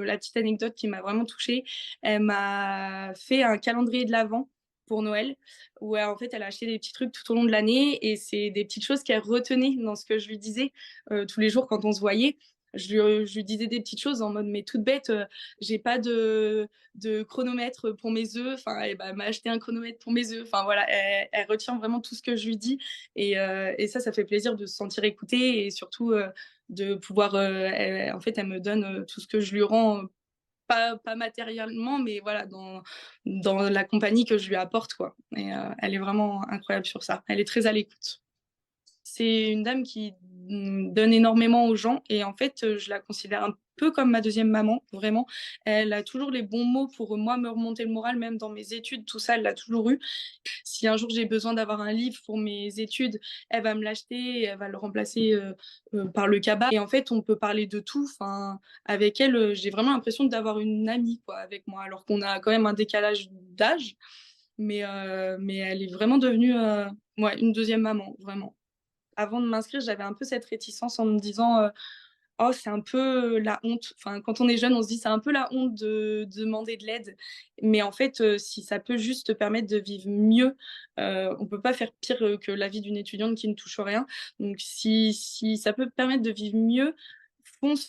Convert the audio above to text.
La petite anecdote qui m'a vraiment touchée, elle m'a fait un calendrier de l'avent pour Noël, où en fait, elle a acheté des petits trucs tout au long de l'année et c'est des petites choses qu'elle retenait dans ce que je lui disais, tous les jours quand on se voyait. Je lui disais des petites choses en mode: «Mais toute bête, j'ai pas de chronomètre pour mes œufs», enfin et bah, elle m'a acheté un chronomètre pour mes œufs. Enfin voilà, elle retient vraiment tout ce que je lui dis et ça fait plaisir de se sentir écoutée et surtout, de pouvoir, en fait, elle me donne, tout ce que je lui rends, pas matériellement, mais voilà, dans la compagnie que je lui apporte, quoi et elle est vraiment incroyable sur ça. Elle est très à l'écoute. C'est une dame qui, donne énormément aux gens et en fait, je la considère un peu comme ma deuxième maman, vraiment. Elle a toujours les bons mots pour, moi, me remonter le moral, même dans mes études, tout ça, elle l'a toujours eu. Si un jour j'ai besoin d'avoir un livre pour mes études, elle va me l'acheter et elle va le remplacer, par le cabas et en fait, on peut parler de tout. Enfin, avec elle, j'ai vraiment l'impression d'avoir une amie, quoi, avec moi, alors qu'on a quand même un décalage d'âge, mais elle est vraiment devenue, ouais, une deuxième maman, vraiment. Avant de m'inscrire, j'avais un peu cette réticence en me disant, «Oh, c'est un peu la honte». Enfin, quand on est jeune, on se dit: «C'est un peu la honte de demander de l'aide». Mais en fait, si ça peut juste te permettre de vivre mieux, on peut pas faire pire, que la vie d'une étudiante qui ne touche rien. Donc si ça peut te permettre de vivre mieux, fonce,